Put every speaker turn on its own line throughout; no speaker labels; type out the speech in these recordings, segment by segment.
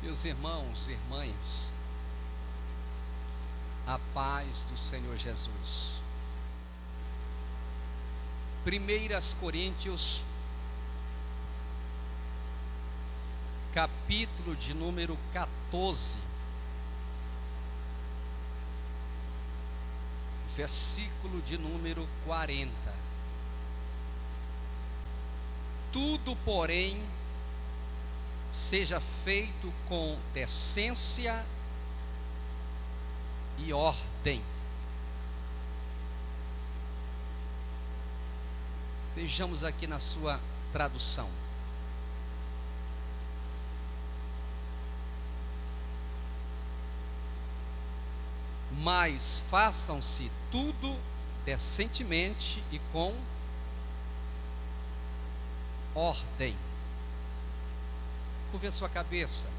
Meus irmãos e irmãs, a paz do Senhor Jesus. 1 Coríntios, capítulo de número 14, versículo de número 40. Tudo, porém, seja feito com decência e ordem. Vejamos aqui na sua tradução. Mas façam-se tudo decentemente e com ordem. Curve a sua cabeça.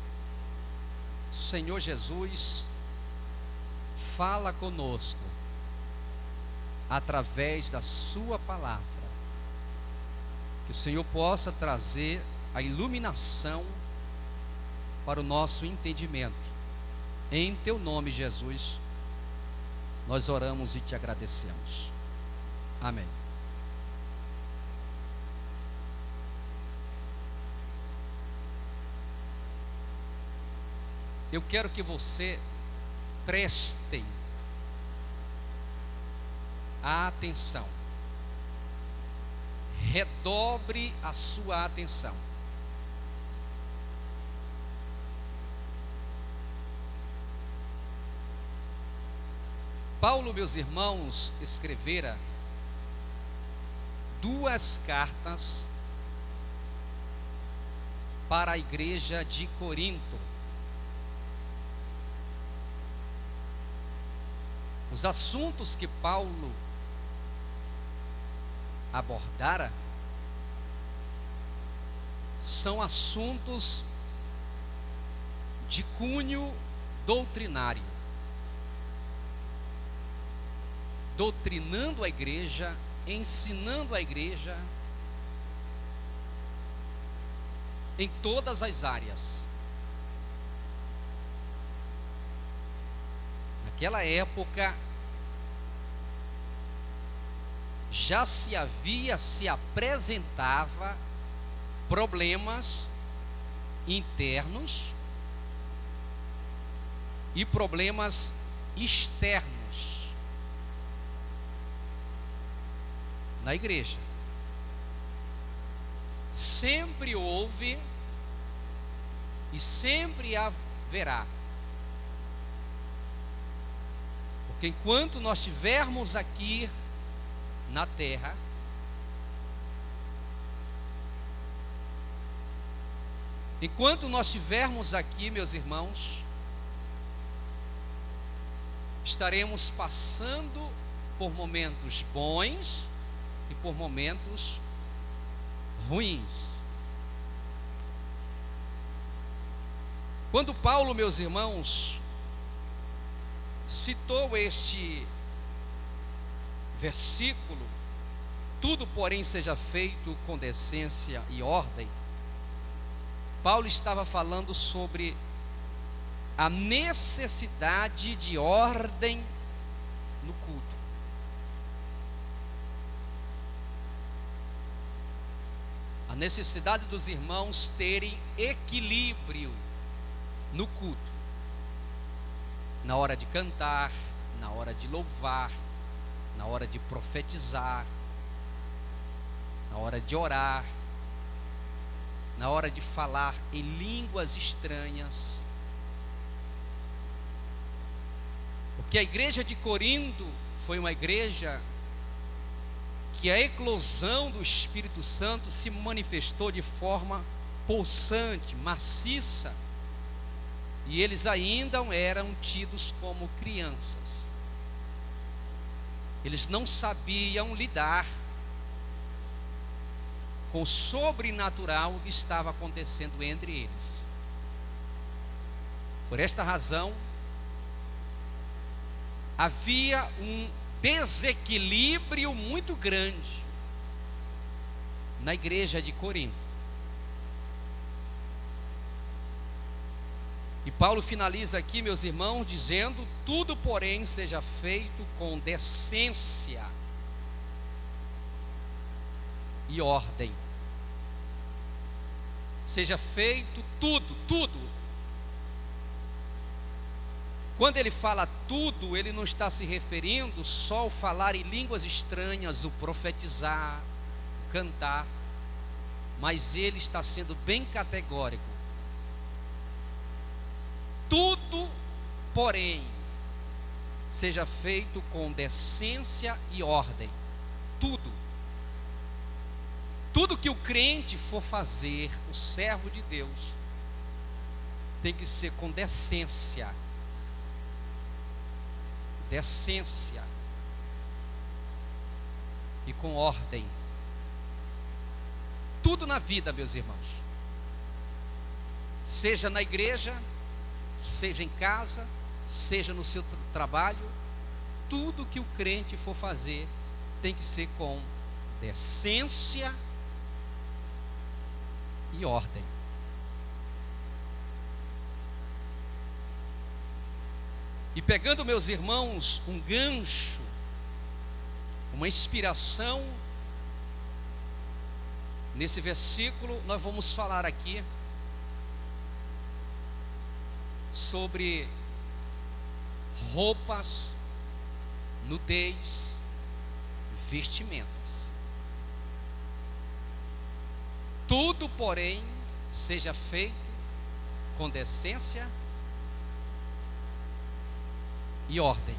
Senhor Jesus, fala conosco através da sua palavra. Que o Senhor possa trazer a iluminação para o nosso entendimento. Em teu nome, Jesus, nós oramos e te agradecemos. Amém. Eu quero que você prestem atenção. Redobre a sua atenção. Paulo, meus irmãos, escrevera 2 cartas para a igreja de Corinto. Os assuntos que Paulo abordara são assuntos de cunho doutrinário, doutrinando a igreja, ensinando a igreja em todas as áreas. Naquela época já se apresentava problemas internos e problemas externos na igreja. Sempre houve e sempre haverá. Porque enquanto nós estivermos aqui na terra, enquanto nós estivermos aqui, meus irmãos, estaremos passando por momentos bons e por momentos ruins. Quando Paulo, meus irmãos, citou este versículo, tudo, porém, seja feito com decência e ordem, Paulo estava falando sobre a necessidade de ordem no culto. A necessidade dos irmãos terem equilíbrio no culto. Na hora de cantar, na hora de louvar, na hora de profetizar, na hora de orar, na hora de falar em línguas estranhas. Porque a igreja de Corinto foi uma igreja que a eclosão do Espírito Santo se manifestou de forma pulsante, maciça, e eles ainda eram tidos como crianças. Eles não sabiam lidar com o sobrenatural que estava acontecendo entre eles. Por esta razão, havia um desequilíbrio muito grande na igreja de Corinto. E Paulo finaliza aqui, meus irmãos, dizendo: tudo, porém, seja feito com decência e ordem. Seja feito tudo. Quando ele fala tudo, ele não está se referindo só ao falar em línguas estranhas, o profetizar, o cantar, mas ele está sendo bem categórico. Tudo, porém, seja feito com decência e ordem. Tudo que o crente for fazer, o servo de Deus, tem que ser com decência. Decência e com ordem. Tudo na vida, meus irmãos, seja na igreja, seja em casa, seja no seu trabalho, tudo que o crente for fazer tem que ser com decência e ordem. E pegando, meus irmãos, um gancho, uma inspiração, nesse versículo, nós vamos falar aqui sobre roupas, nudez, vestimentas. Tudo, porém, seja feito com decência e ordem.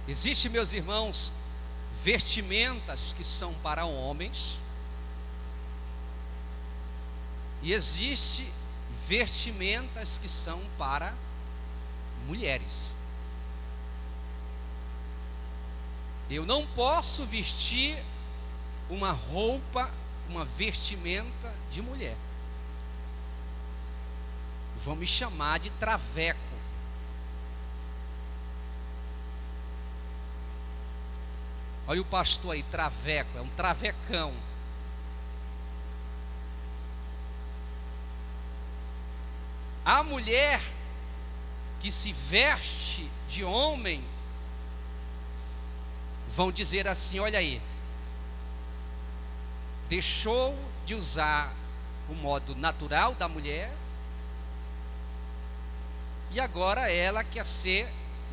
Existe, meus irmãos, vestimentas que são para homens, e existe vestimentas que são para mulheres. Eu não posso vestir uma roupa, uma vestimenta de mulher. Vão me chamar de traveco. Olha o pastor aí, traveco, é um travecão. A mulher que se veste de homem, vão dizer assim: olha aí, deixou de usar o modo natural da mulher, e agora ela quer ser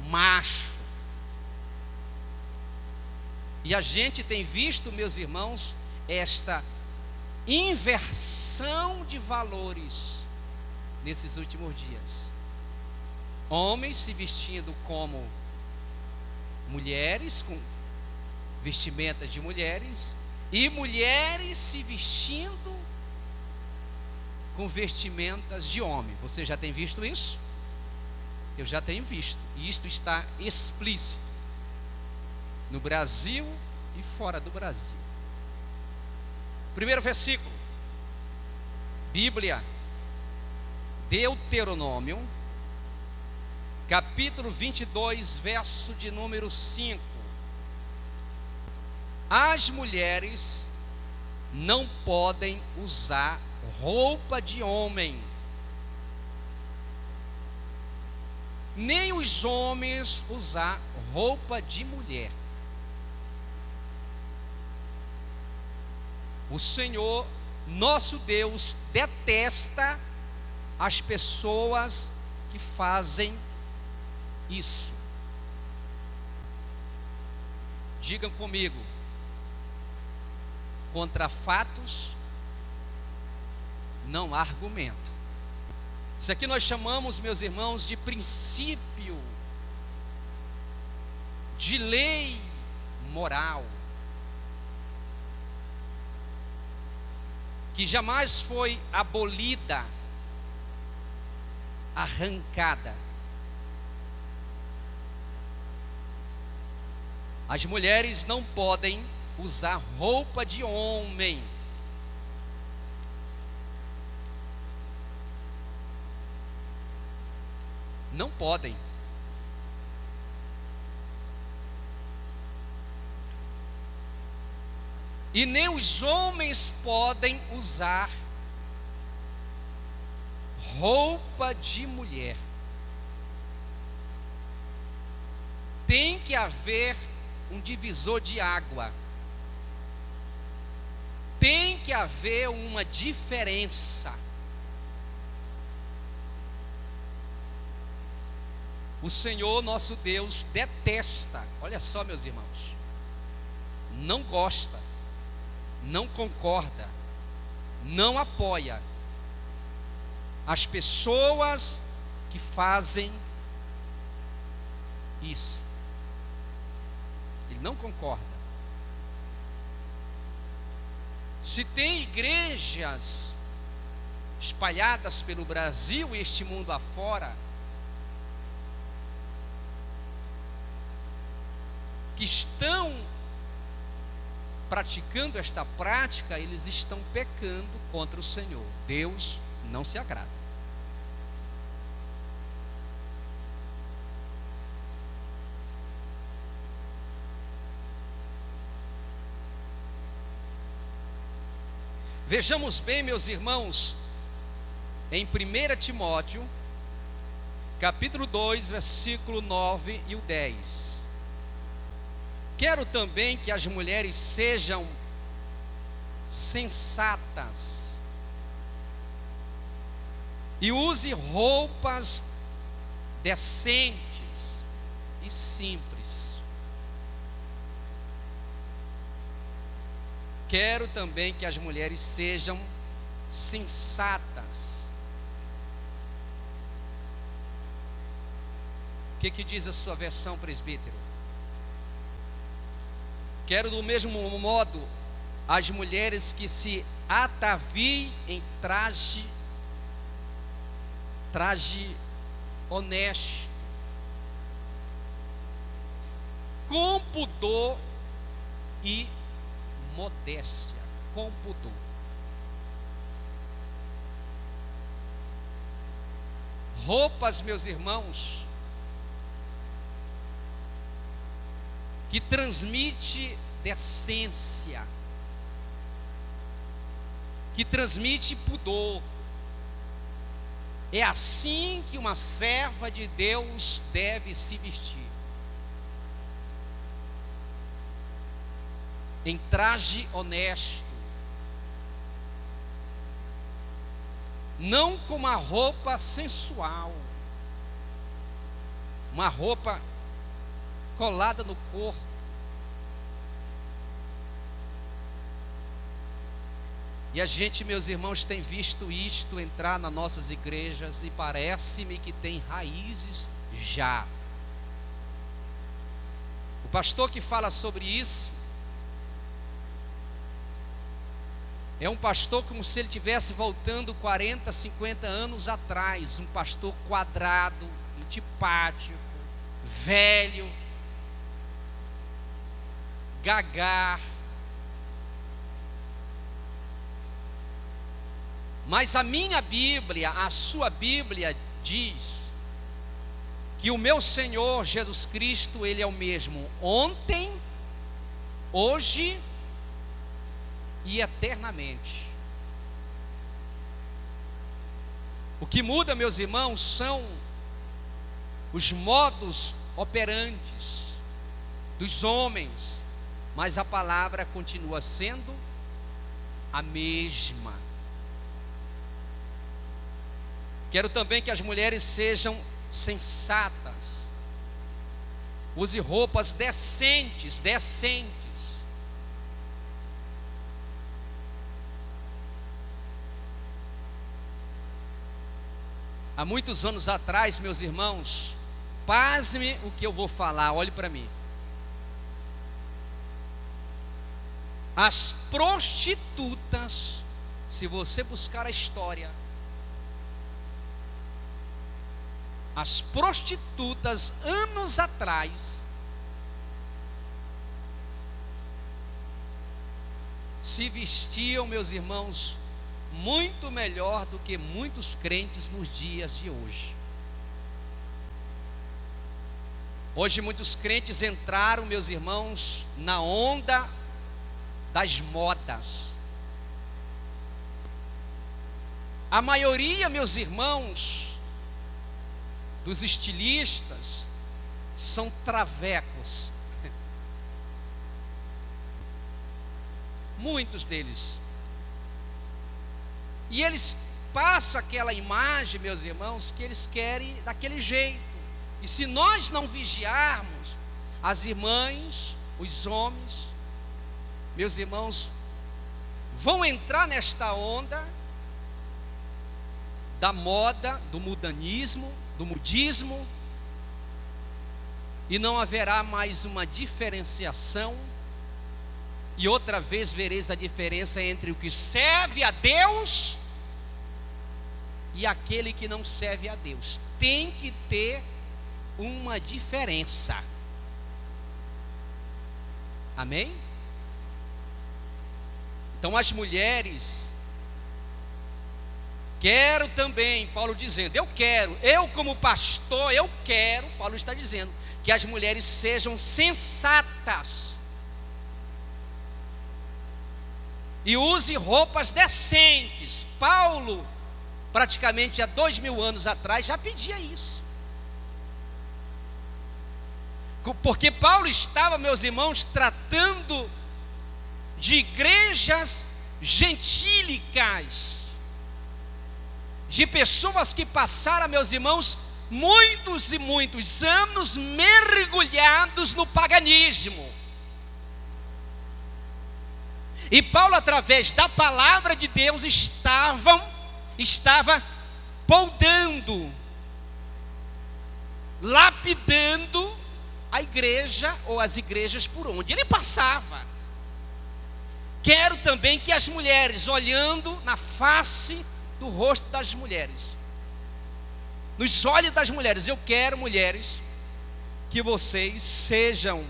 macho. E a gente tem visto, meus irmãos, esta inversão de valores nesses últimos dias. Homens se vestindo como mulheres, com vestimentas de mulheres, e mulheres se vestindo com vestimentas de homem. Você já tem visto isso? Eu já tenho visto, e isto está explícito no Brasil e fora do Brasil. Primeiro versículo, Bíblia, Deuteronômio, capítulo 22, verso de número 5. As mulheres não podem usar roupa de homem, nem os homens usar roupa de mulher. O Senhor, nosso Deus, detesta as pessoas que fazem isso. Digam comigo: contra fatos não há argumento. Isso aqui nós chamamos, meus irmãos, de princípio de lei moral, que jamais foi abolida, arrancada. As mulheres não podem usar roupa de homem. Não podem. e nem os homens podem usar roupa de mulher. Tem que haver um divisor de água. Tem que haver uma diferença. O Senhor nosso Deus detesta, olha só, meus irmãos, não gosta, não concorda, não apoia as pessoas que fazem isso. Ele não concorda. Se tem igrejas espalhadas pelo Brasil e este mundo afora, que estão praticando esta prática, eles estão pecando contra o Senhor. Deus não se agrada. Vejamos bem, meus irmãos, em 1 Timóteo, capítulo 2, versículo 9 e o 10. Quero também que as mulheres sejam sensatas e use roupas decentes e simples. Quero também que as mulheres sejam sensatas. O que diz a sua versão, presbítero? Quero do mesmo modo as mulheres que se ataviem em traje honesto, com pudor e modéstia, com pudor. Roupas, meus irmãos, que transmite decência, que transmite pudor. É assim que uma serva de Deus deve se vestir, em traje honesto, não com uma roupa sensual, uma roupa colada no corpo. E a gente, meus irmãos, tem visto isto entrar nas nossas igrejas e parece-me que tem raízes já. O pastor que fala sobre isso é um pastor como se ele estivesse voltando 40, 50 anos atrás, um pastor quadrado, antipático, velho, gagar. Mas a minha Bíblia, a sua Bíblia diz que o meu Senhor Jesus Cristo, Ele é o mesmo ontem, hoje e eternamente. O que muda, meus irmãos, são os modos operantes dos homens, mas a palavra continua sendo a mesma. Quero também que as mulheres sejam sensatas, use roupas decentes. Há muitos anos atrás, meus irmãos, pasme o que eu vou falar, olhe para mim. As prostitutas, se você buscar a história, as prostitutas anos atrás se vestiam, meus irmãos, muito melhor do que muitos crentes nos dias de hoje. Hoje muitos crentes entraram, meus irmãos, na onda das modas. A maioria, meus irmãos, dos estilistas são travecos. Muitos deles. E eles passam aquela imagem, meus irmãos, que eles querem daquele jeito. E se nós não vigiarmos, as irmãs, os homens, meus irmãos, vão entrar nesta onda da moda, do mudanismo, do mudismo, e não haverá mais uma diferenciação. E outra vez vereis a diferença entre o que serve a Deus e aquele que não serve a Deus. Tem que ter uma diferença. Amém? Então as mulheres, quero também, Paulo dizendo, eu como pastor, eu quero, Paulo está dizendo, que as mulheres sejam sensatas e use roupas decentes. Paulo, praticamente há 2000 anos atrás, já pedia isso. Porque Paulo estava, meus irmãos, tratando de igrejas gentílicas, de pessoas que passaram, meus irmãos, muitos e muitos anos mergulhados no paganismo. E Paulo, através da palavra de Deus, estava poldando, lapidando a igreja ou as igrejas por onde ele passava. Quero também que as mulheres, olhando na face do rosto das mulheres, nos olhos das mulheres, eu quero, mulheres, que vocês sejam,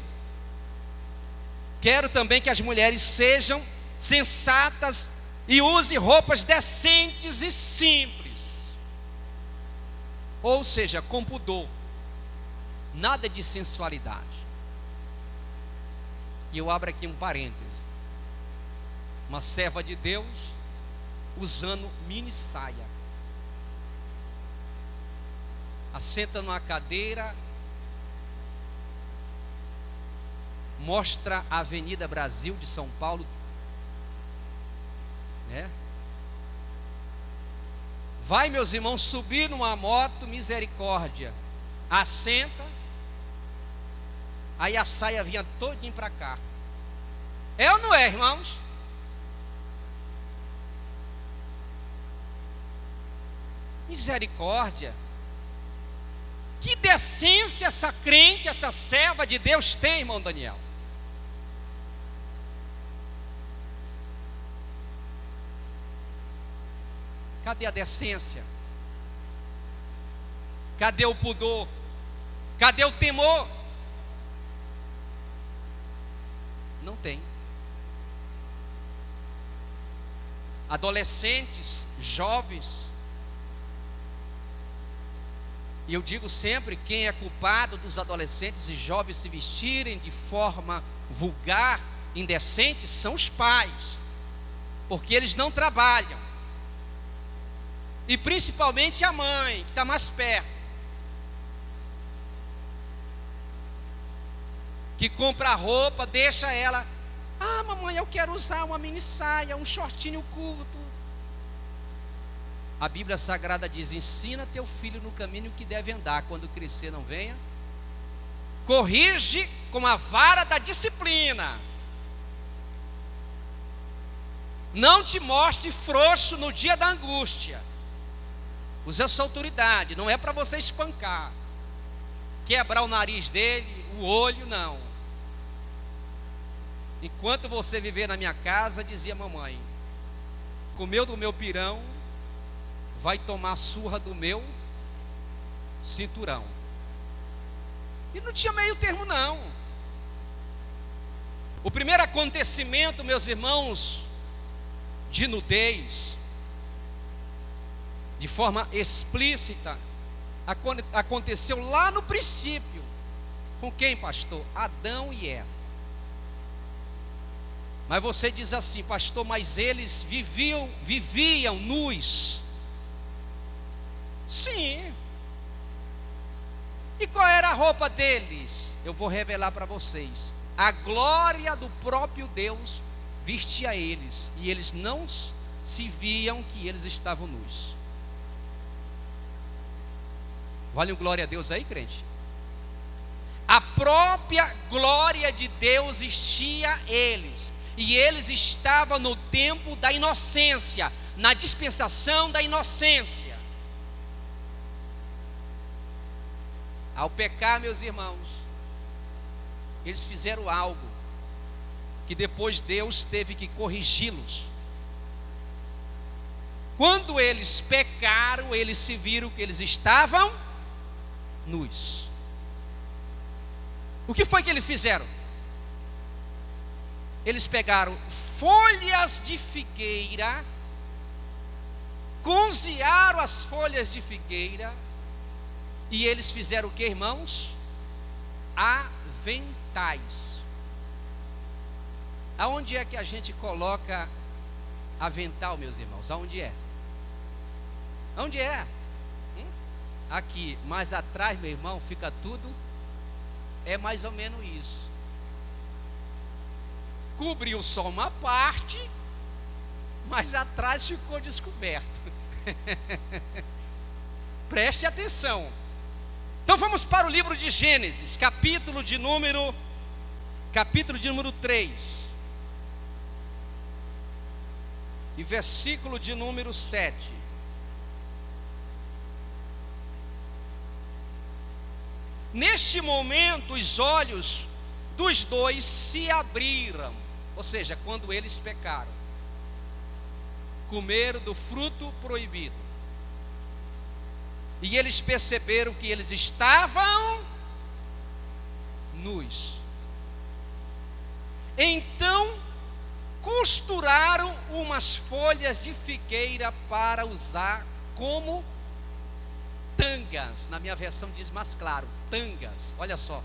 quero também que as mulheres sejam sensatas e usem roupas decentes e simples, ou seja, com pudor, nada de sensualidade. E eu abro aqui um parêntese, uma serva de Deus usando mini saia, assenta numa cadeira, mostra a Avenida Brasil de São Paulo, né? Vai, meus irmãos, subir numa moto, misericórdia, assenta, aí a saia vinha todinha para cá. É ou não é, irmãos? Misericórdia. Que decência essa crente, essa serva de Deus tem, irmão Daniel. Cadê a decência? Cadê o pudor? Cadê o temor? Não tem. Adolescentes, jovens, e eu digo sempre, quem é culpado dos adolescentes e jovens se vestirem de forma vulgar, indecente, são os pais, porque eles não trabalham, e principalmente a mãe, que está mais perto, que compra a roupa, deixa ela, mamãe, eu quero usar uma mini saia, um shortinho curto. A Bíblia Sagrada diz, ensina teu filho no caminho que deve andar, quando crescer não venha, corrige com a vara da disciplina, não te mostre frouxo no dia da angústia, use a sua autoridade, não é para você espancar, quebrar o nariz dele, o olho, não. Enquanto você viver na minha casa, dizia mamãe, comeu do meu pirão, vai tomar surra do meu cinturão. E não tinha meio termo não. O primeiro acontecimento, meus irmãos, de nudez, de forma explícita, aconteceu lá no princípio. Com quem, pastor? Adão e Eva. Mas você diz assim: pastor, mas eles viviam nus. Sim. E qual era a roupa deles? Eu vou revelar para vocês. A glória do próprio Deus vestia eles, e eles não se viam que eles estavam nus. Vale um glória a Deus aí, crente? A própria glória de Deus vestia eles, e eles estavam no tempo da inocência, na dispensação da inocência. Ao pecar, meus irmãos, eles fizeram algo que depois Deus teve que corrigi-los. Quando eles pecaram, eles se viram que eles estavam nus. O que foi que eles fizeram? Eles pegaram folhas de figueira, cozinharam as folhas de figueira, e eles fizeram o que, irmãos? Aventais. Aonde é que a gente coloca avental, meus irmãos? Aonde é? Aonde é? Aqui, mais atrás, meu irmão, fica tudo. É mais ou menos isso. Cobriu só uma parte, mas atrás ficou descoberto. Preste atenção. Então vamos para o livro de Gênesis, capítulo de número 3. E versículo de número 7. Neste momento os olhos dos dois se abriram, ou seja, quando eles pecaram, comeram do fruto proibido, e eles perceberam que eles estavam nus. Então costuraram umas folhas de figueira para usar como tangas. Na minha versão diz mais claro, tangas. Olha só,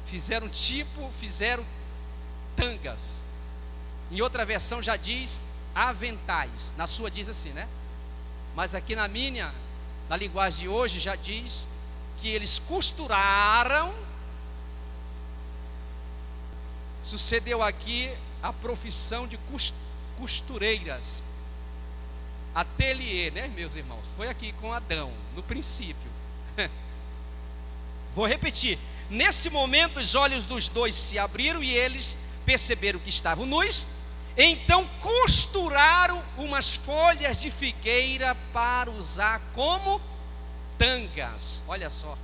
fizeram tangas. Em outra versão já diz aventais. Na sua diz assim, né? Mas aqui na linguagem de hoje já diz que eles costuraram. Sucedeu aqui a profissão de costureiras, ateliê, né, meus irmãos? Foi aqui com Adão, no princípio. Vou repetir. Nesse momento os olhos dos dois se abriram e eles perceberam que estavam nus. Então costuraram umas folhas de figueira para usar como tangas. Olha só,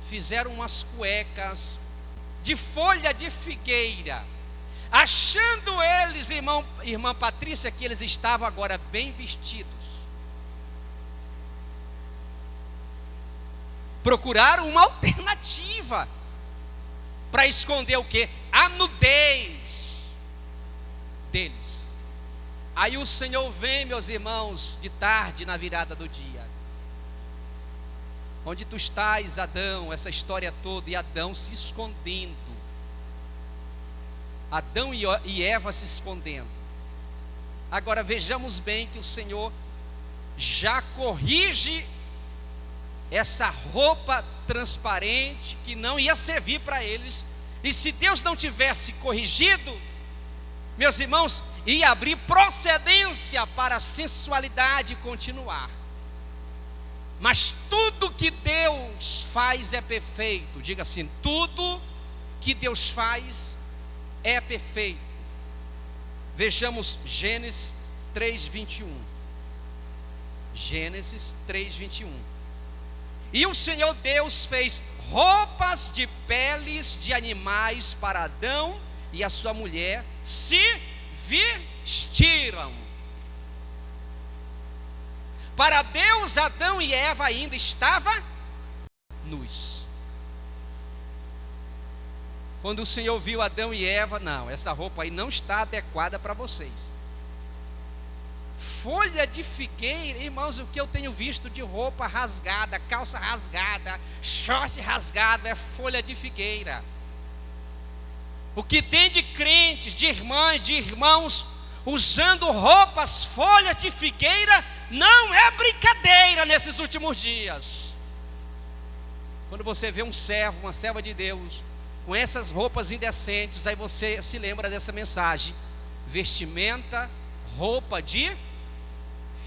fizeram umas cuecas de folha de figueira, achando eles, irmã Patrícia, que eles estavam agora bem vestidos. Procuraram uma alternativa para esconder o quê? A nudez deles. Aí o Senhor vem, meus irmãos, de tarde na virada do dia. Onde tu estás, Adão? Essa história toda, e Adão se escondendo. Adão e Eva se escondendo. Agora vejamos bem que o Senhor já corrige essa roupa transparente que não ia servir para eles. E se Deus não tivesse corrigido, meus irmãos, ia abrir procedência para a sensualidade continuar. Mas tudo que Deus faz é perfeito. Diga assim: tudo que Deus faz é perfeito. Vejamos Gênesis 3:21. Gênesis 3:21. E o Senhor Deus fez roupas de peles de animais para Adão e a sua mulher, se vestiram. Para Deus, Adão e Eva ainda estavam nus. Quando o Senhor viu Adão e Eva, não, essa roupa aí não está adequada para vocês. Folha de figueira, irmãos, o que eu tenho visto de roupa rasgada, calça rasgada, short rasgado, é folha de figueira. O que tem de crentes, de irmãs, de irmãos, usando roupas, folhas de figueira, não é brincadeira nesses últimos dias. Quando você vê um servo, uma serva de Deus, com essas roupas indecentes, aí você se lembra dessa mensagem: vestimenta, roupa de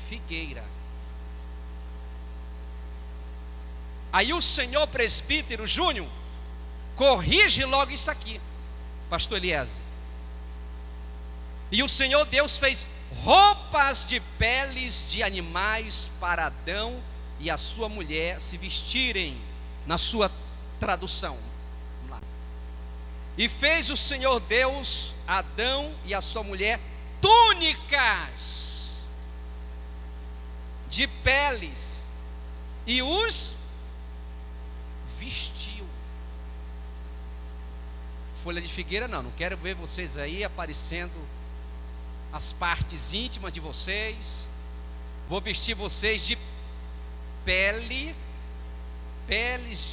figueira. Aí o senhor presbítero Júnior corrige logo isso aqui, pastor Eliezer. E o Senhor Deus fez roupas de peles de animais para Adão e a sua mulher se vestirem, na sua tradução. Vamos lá. E fez o Senhor Deus Adão e a sua mulher túnicas de peles e os vestiu. Folha de figueira não quero ver vocês aí aparecendo as partes íntimas de vocês. Vou vestir vocês de peles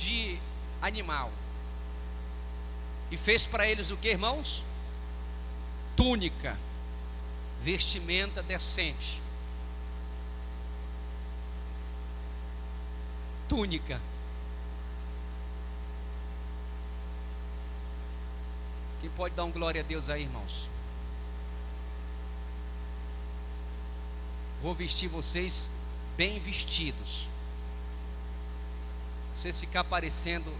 de animal. E fez para eles o que, irmãos? Túnica, vestimenta decente. Túnica. Quem pode dar um glória a Deus aí, irmãos? Vou vestir vocês bem vestidos. Vocês ficar parecendo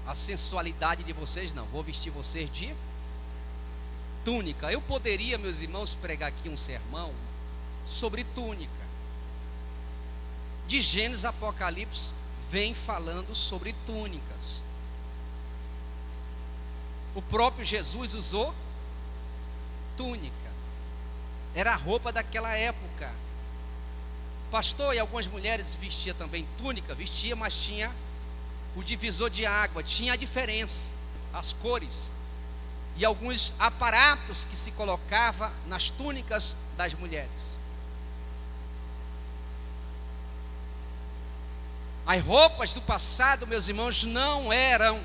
a sensualidade de vocês, não. Vou vestir vocês de túnica. Eu poderia, meus irmãos, pregar aqui um sermão sobre túnica. De Gênesis a Apocalipse vem falando sobre túnicas. O próprio Jesus usou túnica. Era a roupa daquela época. Pastor, e algumas mulheres vestiam também túnica, vestia, mas tinha o divisor de água, tinha a diferença, as cores e alguns aparatos que se colocava nas túnicas das mulheres. As roupas do passado, meus irmãos, não eram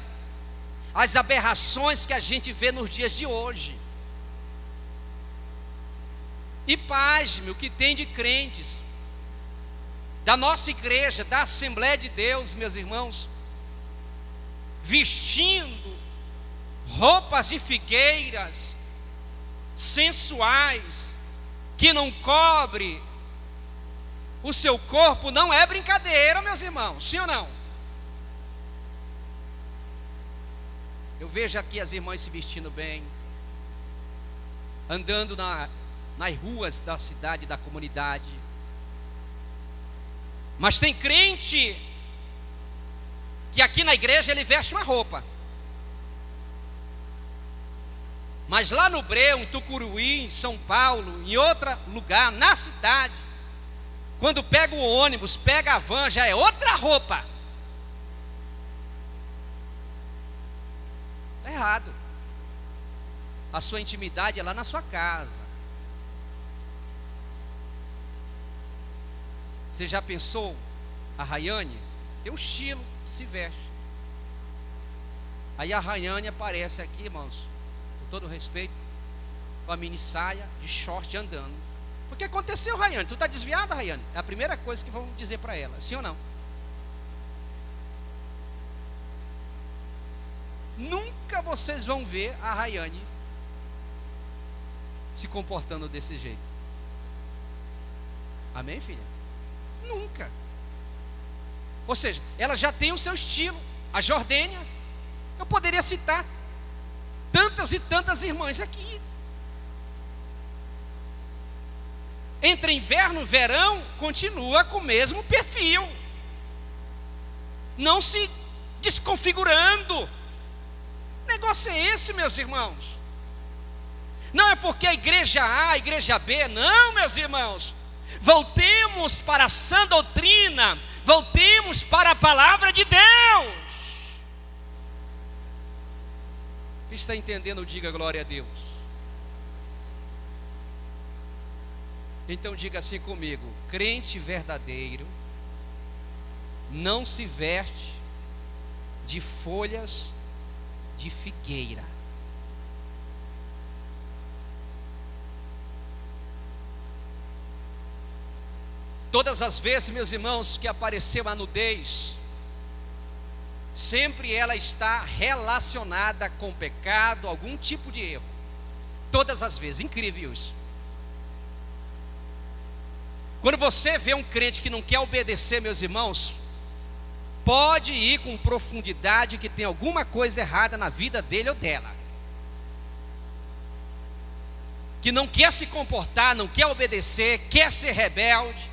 as aberrações que a gente vê nos dias de hoje. E pasme, o que tem de crentes da nossa igreja, da Assembleia de Deus, meus irmãos, vestindo roupas de figueiras, sensuais, que não cobre o seu corpo. Não é brincadeira, meus irmãos, sim ou não? Eu vejo aqui as irmãs se vestindo bem, andando nas ruas da cidade, da comunidade. Mas tem crente que aqui na igreja ele veste uma roupa, mas lá no Breu, em Tucuruí, em São Paulo, em outro lugar, na cidade, quando pega o ônibus, pega a van, já é outra roupa. Está errado. A sua intimidade é lá na sua casa. Você já pensou? A Rayane tem um estilo que se veste. Aí a Rayane aparece aqui, irmãos, com todo respeito, com a mini saia de short andando. O que aconteceu, Rayane? Tu está desviada, Rayane? É a primeira coisa que vão dizer para ela, sim ou não? Nunca vocês vão ver a Rayane se comportando desse jeito. Amém, filha? Nunca. Ou seja, ela já tem o seu estilo. A Jordênia, eu poderia citar tantas e tantas irmãs aqui. Entre inverno e verão, continua com o mesmo perfil, não se desconfigurando. Negócio é esse, meus irmãos? Não é porque a igreja A, a igreja B, não, meus irmãos. Voltemos para a sã doutrina, voltemos para a palavra de Deus. Quem está entendendo, diga glória a Deus. Então diga assim comigo: crente verdadeiro não se veste de folhas de figueira. Todas as vezes, meus irmãos, que apareceu a nudez, sempre ela está relacionada com pecado, algum tipo de erro. Todas as vezes, incrível isso. Quando você vê um crente que não quer obedecer, meus irmãos, pode ir com profundidade que tem alguma coisa errada na vida dele ou dela, que não quer se comportar, não quer obedecer, quer ser rebelde.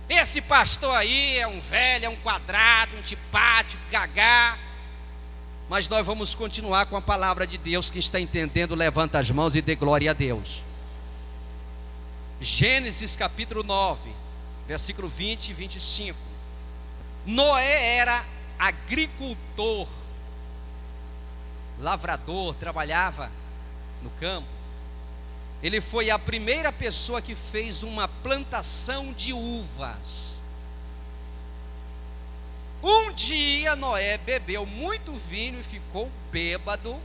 Esse pastor aí é um velho, é um quadrado, um antipático, gagá. Mas nós vamos continuar com a palavra de Deus. Quem está entendendo, levanta as mãos e dê glória a Deus. Gênesis capítulo 9, versículo 20 e 25. Noé era agricultor, lavrador, trabalhava no campo. Ele foi a primeira pessoa que fez uma plantação de uvas. Um dia Noé bebeu muito vinho e ficou bêbado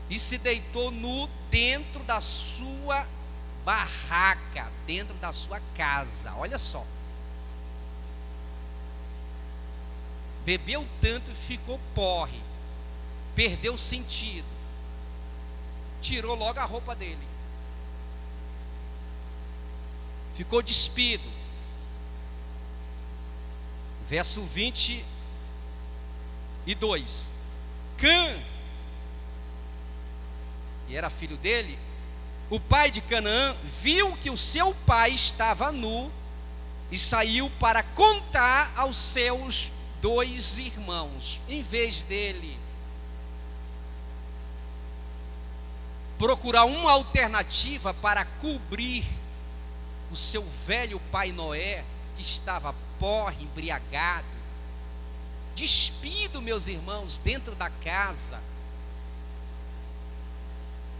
e se deitou nu dentro da sua barraca, dentro da sua casa. Olha só. Bebeu tanto e ficou porre, perdeu o sentido, tirou logo a roupa dele, ficou despido. Verso 22. Cã, que era filho dele, o pai de Canaã, viu que o seu pai estava nu e saiu para contar aos seus 2 irmãos. Em vez dele procurar uma alternativa para cobrir o seu velho pai Noé, que estava porre, embriagado, despido, meus irmãos, dentro da casa.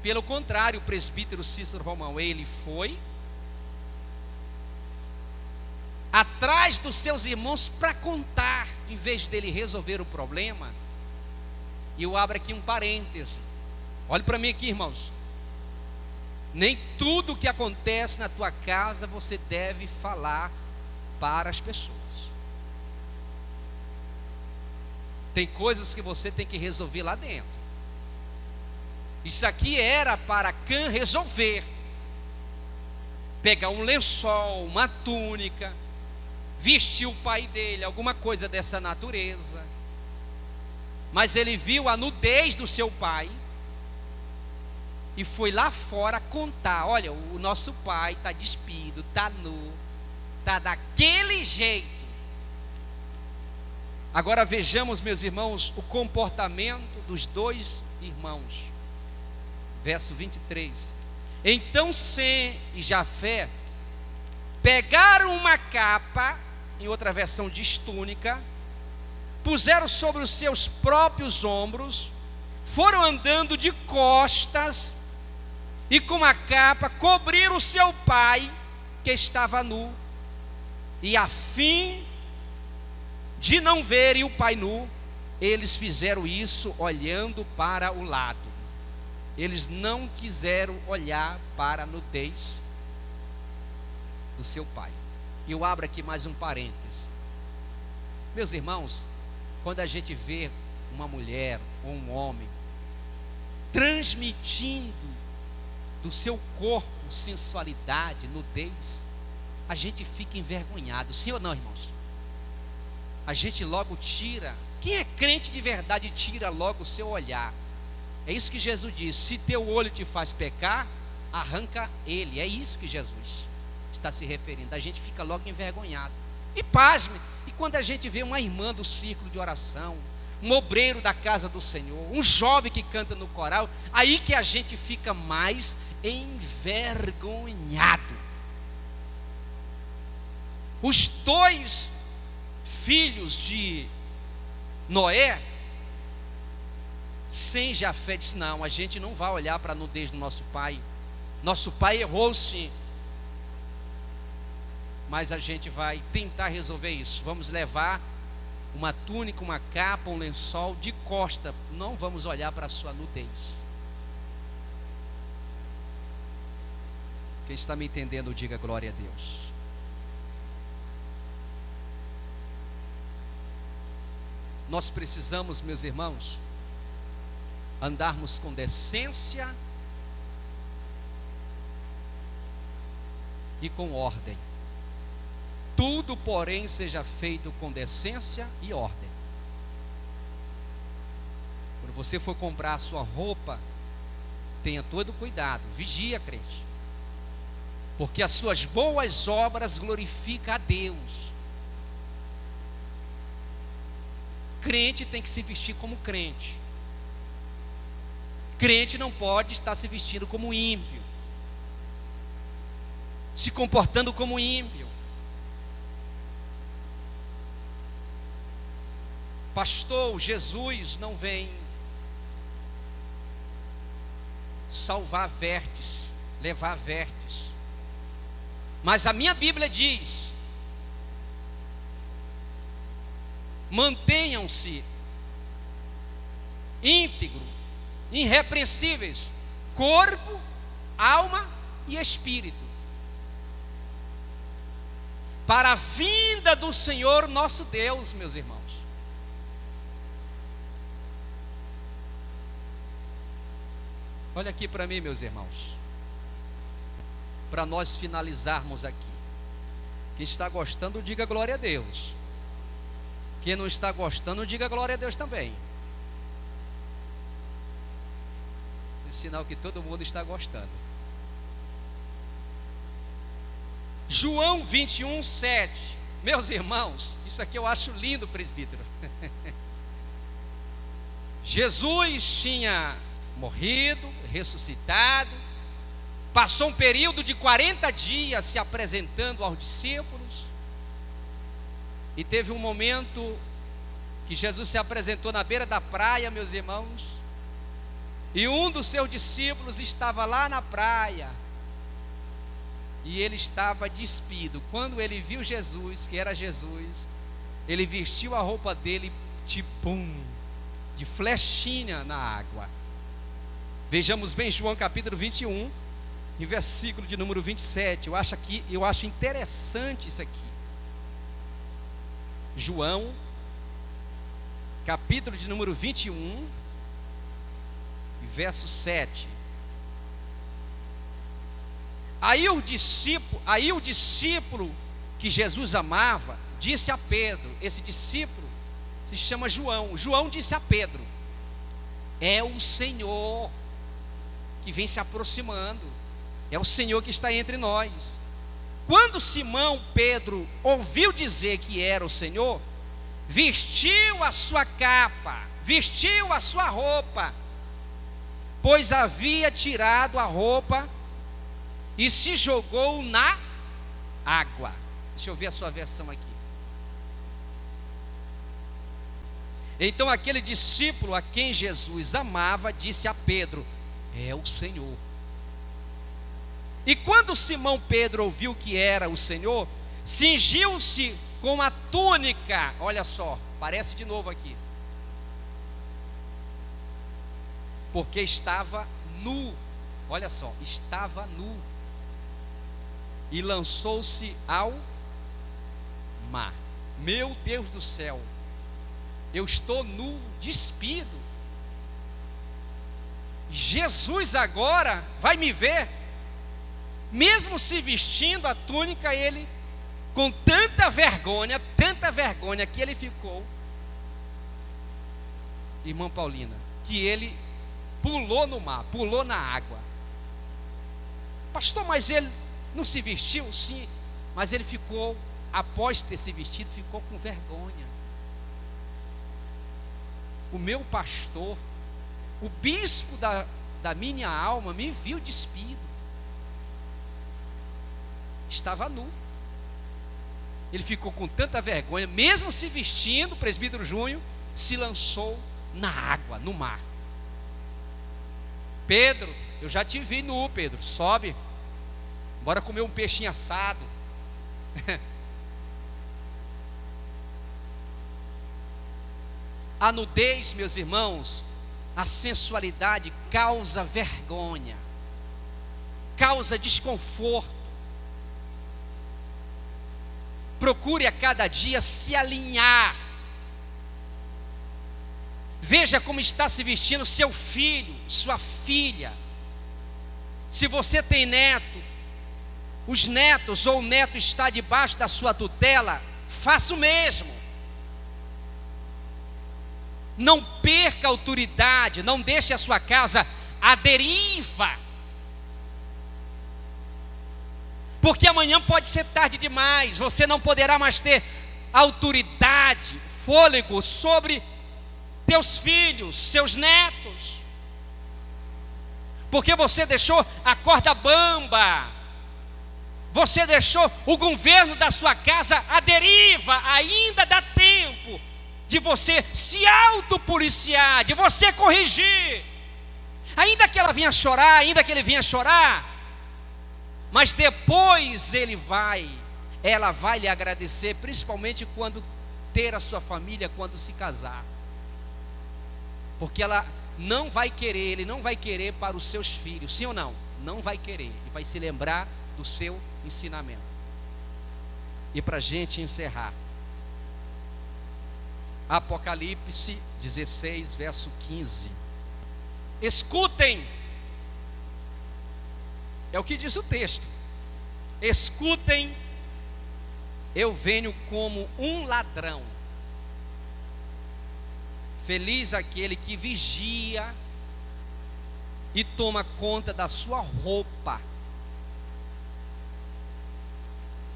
Pelo contrário, o presbítero Cícero Romão, ele foi atrás dos seus irmãos para contar, em vez dele resolver o problema. E eu abro aqui um parêntese. Olhe para mim aqui, irmãos. Nem tudo que acontece na tua casa você deve falar para as pessoas. Tem coisas que você tem que resolver lá dentro. Isso aqui era para Cã resolver. Pegar um lençol, uma túnica, vestir o pai dele, alguma coisa dessa natureza. Mas ele viu a nudez do seu pai e foi lá fora contar: olha, o nosso pai está despido, está nu, está daquele jeito. Agora vejamos, meus irmãos, o comportamento dos 2 irmãos. Verso 23. Então Sem e Jafé pegaram uma capa, em outra versão diz túnica, puseram sobre os seus próprios ombros, foram andando de costas e com a capa cobriram o seu pai, que estava nu, e a fim de não verem o pai nu, eles fizeram isso olhando para o lado. Eles não quiseram olhar para a nudez do seu pai. E eu abro aqui mais um parêntese. Meus irmãos, quando a gente vê uma mulher ou um homem transmitindo do seu corpo sensualidade, nudez, a gente fica envergonhado. Sim ou não, irmãos? A gente logo tira. Quem é crente de verdade tira logo o seu olhar. É isso que Jesus diz: se teu olho te faz pecar, arranca ele. É isso que Jesus está se referindo. A gente fica logo envergonhado. E pasme, e quando a gente vê uma irmã do círculo de oração, um obreiro da casa do Senhor, um jovem que canta no coral, aí que a gente fica mais envergonhado. Os 2 filhos de Noé, Sem e Jafé, disse: não, a gente não vai olhar para a nudez do nosso pai. Nosso pai errou sim, mas a gente vai tentar resolver isso. Vamos levar uma túnica, uma capa, um lençol de costa. Não vamos olhar para a sua nudez. Quem está me entendendo, diga glória a Deus. Nós precisamos, meus irmãos, andarmos com decência e com ordem. Tudo, porém, seja feito com decência e ordem. Quando você for comprar a sua roupa, tenha todo cuidado, vigia, crente, porque as suas boas obras glorificam a Deus. Crente tem que se vestir como crente. Crente não pode estar se vestindo como ímpio, se comportando como ímpio. Pastor, Jesus não vem salvar vértice, levar vértice. Mas a minha Bíblia diz: mantenham-se íntegros, irrepreensíveis, corpo, alma e espírito, para a vinda do Senhor nosso Deus, meus irmãos. Olha aqui para mim, meus irmãos, para nós finalizarmos aqui. Quem está gostando, diga glória a Deus. Quem não está gostando, diga glória a Deus também. É sinal que todo mundo está gostando. João 21, 7. Meus irmãos, isso aqui eu acho lindo, presbítero. Jesus tinha morrido, ressuscitado, passou um período de 40 dias se apresentando aos discípulos, e teve um momento que Jesus se apresentou na beira da praia, meus irmãos, e um dos seus discípulos estava lá na praia, e ele estava despido. Quando ele viu Jesus, que era Jesus, ele vestiu a roupa dele de flechinha na água. Vejamos bem João capítulo 21, em versículo de número 27. Eu acho interessante isso aqui. João capítulo de número 21, verso 7. Aí o discípulo que Jesus amava disse a Pedro, esse discípulo se chama João. João disse a Pedro: é o Senhor que vem se aproximando, é o Senhor que está entre nós. Quando Simão Pedro ouviu dizer que era o Senhor, vestiu a sua capa, vestiu a sua roupa, pois havia tirado a roupa, e se jogou na água. Deixa eu ver a sua versão aqui. Então aquele discípulo a quem Jesus amava disse a Pedro: é o Senhor. E quando Simão Pedro ouviu que era o Senhor, cingiu-se com a túnica. Olha só, parece de novo aqui, porque estava nu. Olha só, estava nu, e lançou-se ao mar. Meu Deus do céu, eu estou nu, despido. Jesus agora vai me ver, mesmo se vestindo a túnica, ele com tanta vergonha que ele ficou, irmã Paulina, que ele pulou no mar, pulou na água. Pastor, mas ele não se vestiu? Sim, mas ele ficou, após ter se vestido, ficou com vergonha. O meu pastor, o bispo da minha alma, me viu despido, estava nu. Ele ficou com tanta vergonha, mesmo se vestindo, presbítero Júnior, se lançou na água, no mar. Pedro, eu já te vi nu, Pedro, sobe, bora comer um peixinho assado. A nudez, meus irmãos, a sensualidade causa vergonha, causa desconforto. Procure a cada dia se alinhar. Veja como está se vestindo seu filho, sua filha. Se você tem neto, os netos ou o neto está debaixo da sua tutela, faça o mesmo. Não perca a autoridade, não deixe a sua casa à deriva. Porque amanhã pode ser tarde demais, você não poderá mais ter autoridade, fôlego sobre teus filhos, seus netos. Porque você deixou a corda bamba, você deixou o governo da sua casa à deriva. Ainda dá tempo de você se autopoliciar, de você corrigir. Ainda que ela venha chorar, ainda que ele venha chorar, mas depois ela vai lhe agradecer, principalmente quando ter a sua família, quando se casar. Porque ela não vai querer, ele não vai querer para os seus filhos, sim ou não? Não vai querer, e vai se lembrar do seu ensinamento. E para a gente encerrar, Apocalipse 16, verso 15. Escutem, é o que diz o texto. Escutem, eu venho como um ladrão. Feliz aquele que vigia e toma conta da sua roupa,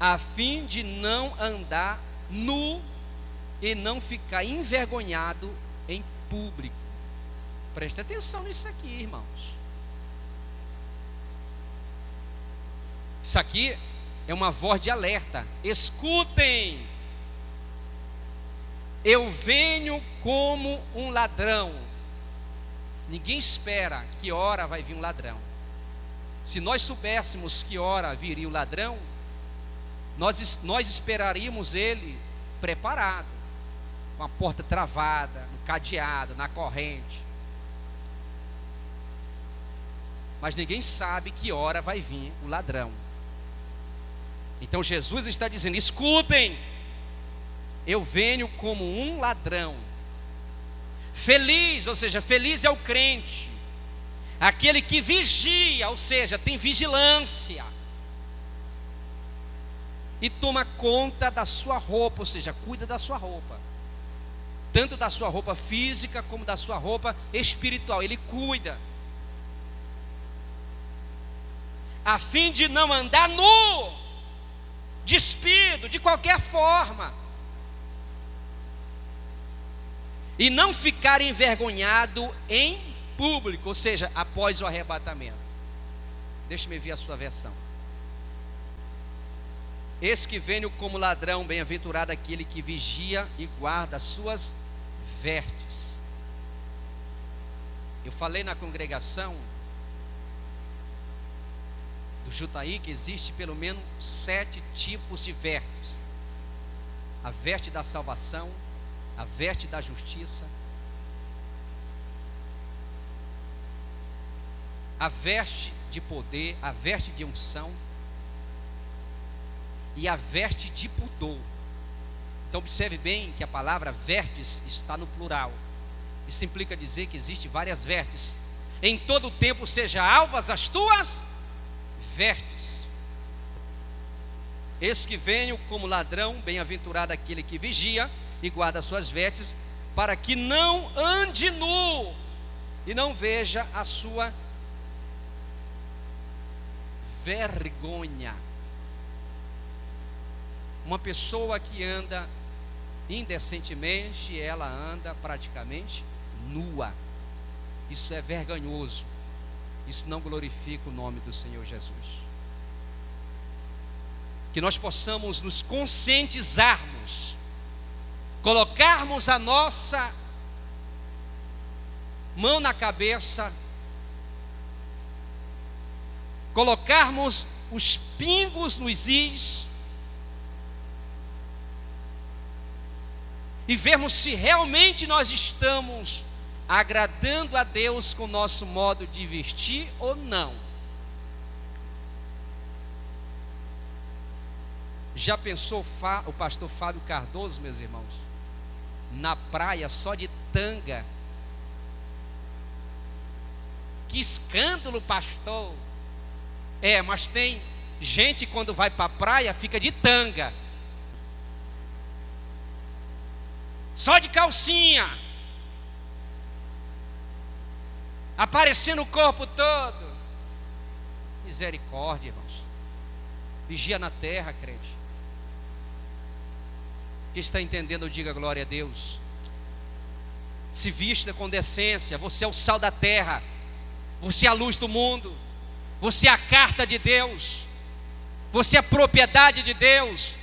a fim de não andar nu e não ficar envergonhado em público. Preste atenção nisso aqui, irmãos. Isso aqui é uma voz de alerta. Escutem, eu venho como um ladrão. Ninguém espera que hora vai vir um ladrão. Se nós soubéssemos que hora viria o ladrão, nós esperaríamos ele preparado, com a porta travada, no cadeado, na corrente. Mas ninguém sabe que hora vai vir o ladrão. Então Jesus está dizendo: escutem, eu venho como um ladrão. Feliz, ou seja, feliz é o crente, aquele que vigia, ou seja, tem vigilância, e toma conta da sua roupa, ou seja, cuida da sua roupa, tanto da sua roupa física como da sua roupa espiritual. Ele cuida, a fim de não andar nu, despido, de qualquer forma, e não ficar envergonhado em público, ou seja, após o arrebatamento. Deixa-me ver a sua versão. Eis que venho como ladrão, bem-aventurado aquele que vigia e guarda as suas vestes. Eu falei na congregação do Jutaí que existe pelo menos 7 tipos de vestes: a veste da salvação, a veste da justiça, a veste de poder, a veste de unção e a veste de pudor. Então observe bem que a palavra vestes está no plural. Isso implica dizer que existe várias vestes. Em todo o tempo seja alvas as tuas vestes. Eis que venho como ladrão, bem-aventurado aquele que vigia e guarda as suas vestes, para que não ande nu e não veja a sua vergonha. Uma pessoa que anda indecentemente, ela anda praticamente nua. Isso é vergonhoso. Isso não glorifica o nome do Senhor Jesus. Que nós possamos nos conscientizarmos, colocarmos a nossa mão na cabeça, colocarmos os pingos nos is e vermos se realmente nós estamos agradando a Deus com o nosso modo de vestir ou não. Já pensou o pastor Fábio Cardoso, meus irmãos, na praia só de tanga? Que escândalo, pastor! Mas tem gente quando vai para a praia fica de tanga, só de calcinha, aparecendo o corpo todo. Misericórdia, irmãos. Vigia na terra, crente. Quem está entendendo, diga glória a Deus. Se vista com decência. Você é o sal da terra, você é a luz do mundo, você é a carta de Deus, você é a propriedade de Deus.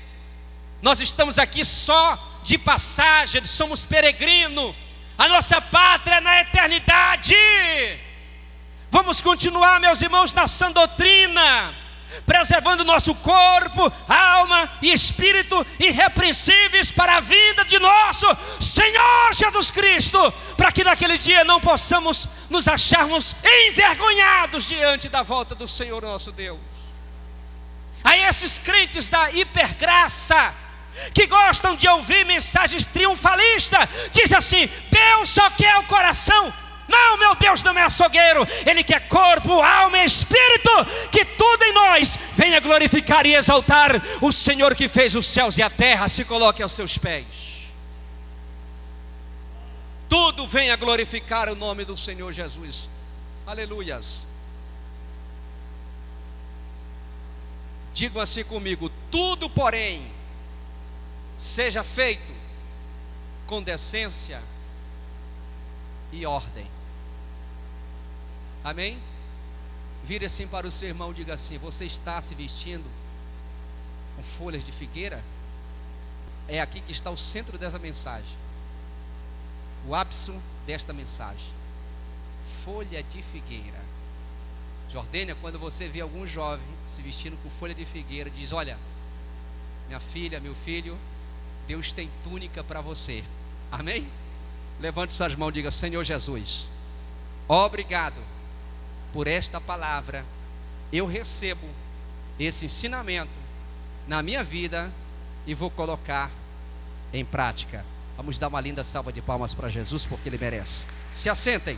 Nós estamos aqui só de passagem, somos peregrinos. A nossa pátria é na eternidade. Vamos continuar, meus irmãos, na sã doutrina, preservando nosso corpo, alma e espírito irrepreensíveis para a vinda de nosso Senhor Jesus Cristo, para que naquele dia não possamos nos acharmos envergonhados diante da volta do Senhor nosso Deus. A esses crentes da hipergraça, que gostam de ouvir mensagens triunfalistas, diz assim: Deus só quer o coração. Não, meu Deus não é açougueiro, Ele quer corpo, alma e espírito, que tudo em nós venha glorificar e exaltar o Senhor que fez os céus e a terra. Se coloque aos seus pés. Tudo venha glorificar o nome do Senhor Jesus. Aleluias. Digam assim comigo: tudo, porém, seja feito com decência e ordem. Amém? Vire assim para o seu irmão e diga assim: você está se vestindo com folhas de figueira? É aqui que está o centro dessa mensagem, o ápice desta mensagem. Folha de figueira. Jordânia, quando você vê algum jovem se vestindo com folha de figueira, diz: olha, minha filha, meu filho, Deus tem túnica para você. Amém? Levante suas mãos e diga: Senhor Jesus, obrigado por esta palavra. Eu recebo esse ensinamento na minha vida e vou colocar em prática. Vamos dar uma linda salva de palmas para Jesus, porque Ele merece. Se assentem.